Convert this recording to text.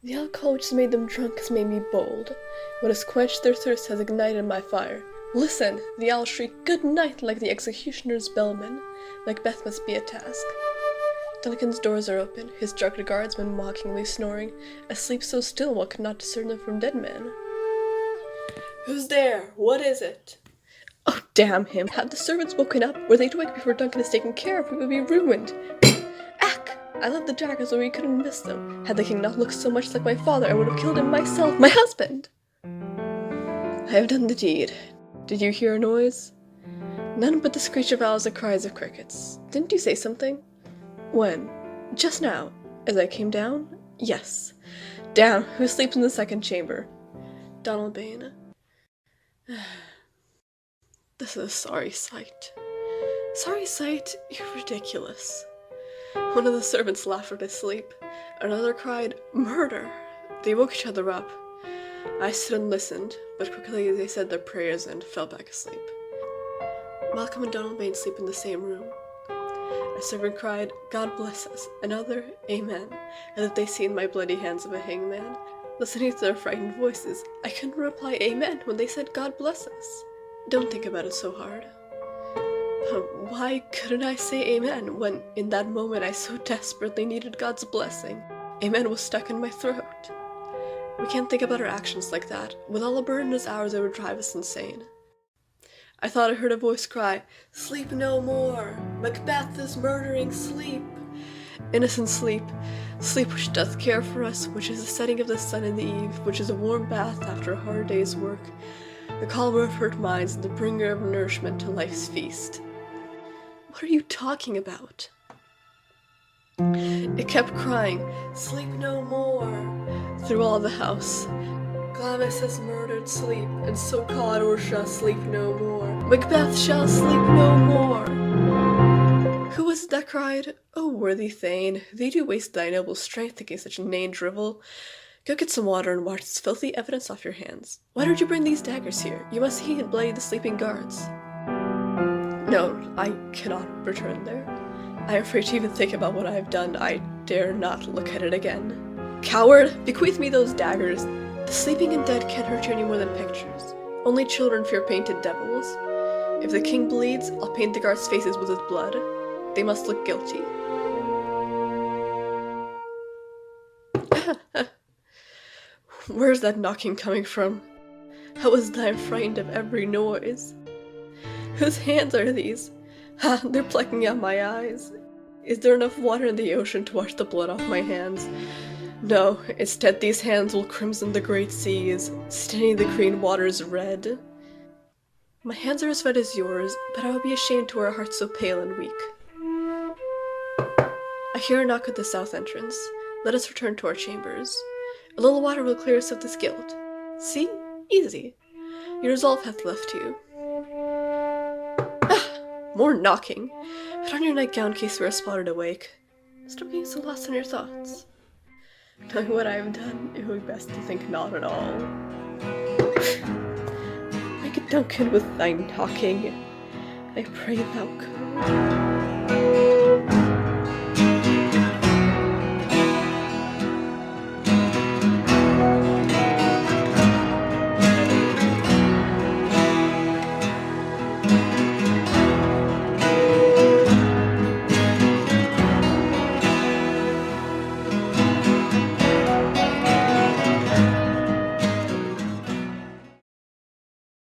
The alcohol which has made them drunk has made me bold. What has quenched their thirst has ignited my fire. Listen! The owl shrieked good night like the executioner's bellman. Macbeth must be a task. Duncan's doors are open, his drugged guardsmen mockingly snoring, asleep so still one could not discern them from dead men. Who's there? What is it? Oh, damn him! Had the servants woken up? Were they to wake before Duncan is taken care of? We would be ruined! Ack! I left the daggers where we couldn't miss them. Had the king not looked so much like my father, I would have killed him myself, my husband! I have done the deed. Did you hear a noise? None but the screech of owls and cries of crickets. Didn't you say something? When? Just now. As I came down? Yes. Damn, who sleeps in the second chamber? Donald Bane. This is a sorry sight. Sorry sight? You're ridiculous. One of the servants laughed in his sleep. Another cried, "Murder!" They woke each other up. I stood and listened, but quickly they said their prayers and fell back asleep. Malcolm and Donald Bane sleep in the same room. A servant cried, "God bless us." Another, "Amen," as if they seen my bloody hands of a hangman. Listening to their frightened voices, I couldn't reply amen when they said God bless us. Don't think about it so hard. Why couldn't I say amen when, in that moment, I so desperately needed God's blessing? Amen was stuck in my throat. We can't think about our actions like that. With all the burden as ours, it would drive us insane. I thought I heard a voice cry, "Sleep no more! Macbeth is murdering sleep!" Innocent sleep, sleep which doth care for us, which is the setting of the sun in the eve, which is a warm bath after a hard day's work, the calmer of hurt minds and the bringer of nourishment to life's feast. What are you talking about? It kept crying, "Sleep no more," through all the house. Glamis has murdered sleep, and so Cawdor shall sleep no more. Macbeth shall sleep no more. Who was it that cried? "Oh, worthy Thane, thee do waste thy noble strength against such inane drivel. Go get some water and wash this filthy evidence off your hands. Why did you bring these daggers here? You must heat and bloody the sleeping guards." No, I cannot return there. I am afraid to even think about what I have done. I dare not look at it again. Coward, bequeath me those daggers. The sleeping and dead can't hurt you any more than pictures. Only children fear painted devils. If the king bleeds, I'll paint the guards' faces with his blood. They must look guilty. Where's that knocking coming from? How is it I am frightened of every noise? Whose hands are these? Ha, they're plucking out my eyes. Is there enough water in the ocean to wash the blood off my hands? No, instead these hands will crimson the great seas, staining the green waters red. My hands are as red as yours, but I would be ashamed to wear a heart so pale and weak. I hear a knock at the south entrance. Let us return to our chambers. A little water will clear us of this guilt. See? Easy. Your resolve hath left you. More knocking! Put on your nightgown in case we are spotted awake. Stop being so lost in your thoughts. Knowing what I have done, it would be best to think not at all. Make a Duncan with thy knocking. I pray thou come.